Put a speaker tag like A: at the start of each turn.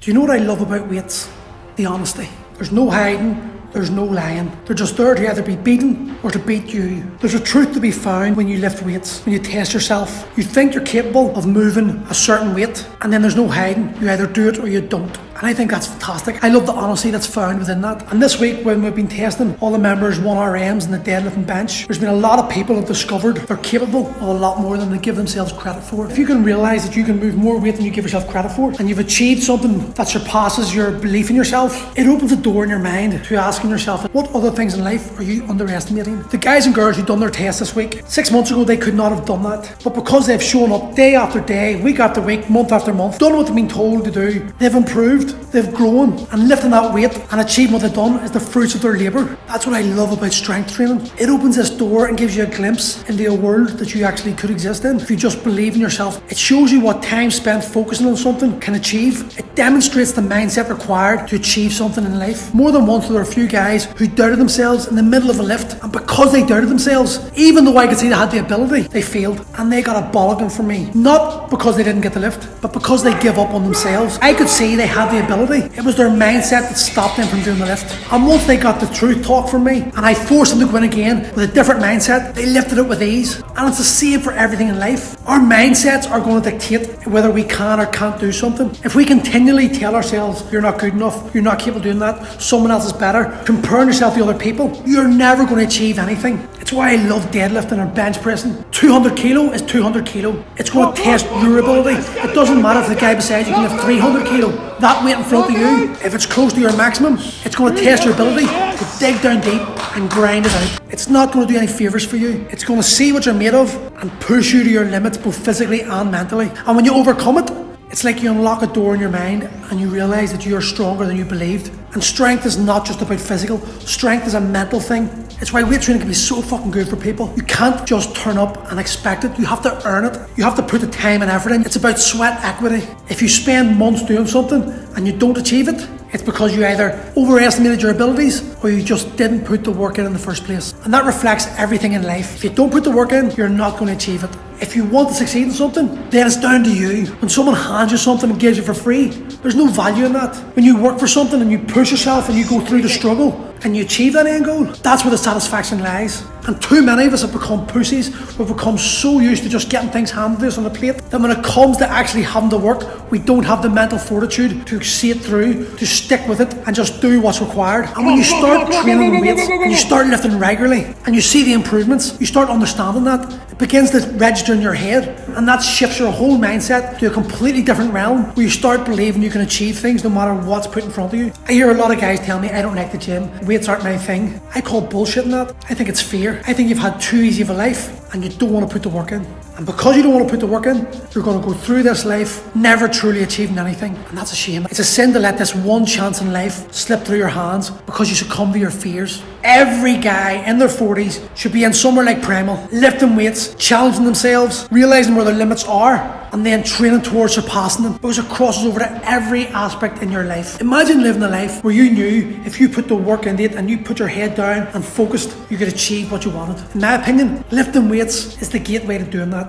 A: Do you know what I love about weights? The honesty. There's no hiding, there's no lying. They're just there to either be beaten or to beat you. There's a truth to be found when you lift weights, when you test yourself. You think you're capable of moving a certain weight, and then there's no hiding. You either do it or you don't. And I think that's fantastic. I love the honesty that's found within that. And this week, when we've been testing all the members 1RMs and the deadlift and bench, there's been a lot of people who have discovered they're capable of a lot more than they give themselves credit for. If you can realise that you can move more weight than you give yourself credit for, and you've achieved something that surpasses your belief in yourself, it opens a door in your mind to asking yourself, what other things in life are you underestimating? The guys and girls who've done their test this week, 6 months ago, they could not have done that. But because they've shown up day after day, week after week, month after month, done what they've been told to do, they've improved, they've grown, and lifting that weight and achieving what they've done is the fruits of their labour. That's what I love about strength training. It opens this door and gives you a glimpse into a world that you actually could exist in if you just believe in yourself. It shows you what time spent focusing on something can achieve. It demonstrates the mindset required to achieve something in life. More than once there were a few guys who doubted themselves in the middle of a lift, and because they doubted themselves, even though I could see they had the ability, they failed, and they got a bollocking from me. Not because they didn't get the lift, but because they give up on themselves. I could see they had the ability. It was their mindset that stopped them from doing the lift. And once they got the truth talk from me, and I forced them to go in again with a different mindset, they lifted it with ease. And it's the same for everything in life. Our mindsets are going to dictate whether we can or can't do something. If we continually tell ourselves, you're not good enough, you're not capable of doing that, someone else is better, comparing yourself to other people, you're never going to achieve anything. It's why I love deadlifting or bench pressing. 200 kilo is 200 kilo. It's going to test your ability. It doesn't matter if the guy beside you can lift 300 kilo. That weight in front of you, if it's close to your maximum, it's going to test your ability to dig down deep and grind it out. It's not going to do any favours for you. It's going to see what you're made of and push you to your limits both physically and mentally. And when you overcome it, it's like you unlock a door in your mind and you realise that you're stronger than you believed. And strength is not just about physical. Strength is a mental thing. It's why weight training can be so fucking good for people. You can't just turn up and expect it. You have to earn it. You have to put the time and effort in. It's about sweat equity. If you spend months doing something and you don't achieve it, it's because you either overestimated your abilities or you just didn't put the work in the first place. And that reflects everything in life. If you don't put the work in, you're not going to achieve it. If you want to succeed in something, then it's down to you. When someone hands you something and gives you for free, there's no value in that. When you work for something and you push yourself and you go through the struggle and you achieve that end goal, that's where the satisfaction lies. And too many of us have become pussies. We've become so used to just getting things handed to us on a plate that when it comes to actually having to work, we don't have the mental fortitude to see it through, to stick with it and just do what's required. And when you start training weights and you start lifting regularly and you see the improvements, you start understanding that. It begins to register in your head, and that shifts your whole mindset to a completely different realm where you start believing you can achieve things no matter what's put in front of you. I hear a lot of guys tell me, I don't like the gym, weights aren't my thing. I call bullshit in that. I think it's fear. I think you've had too easy of a life and you don't want to put the work in. And because you don't want to put the work in, you're going to go through this life never truly achieving anything. And that's a shame. It's a sin to let this one chance in life slip through your hands because you succumb to your fears. Every guy in their 40s should be in somewhere like Primal, lifting weights, challenging themselves, realising where their limits are, and then training towards surpassing them, because it crosses over to every aspect in your life. Imagine living a life where you knew if you put the work into it and you put your head down and focused, you could achieve what you wanted. In my opinion, lifting weights is the gateway to doing that.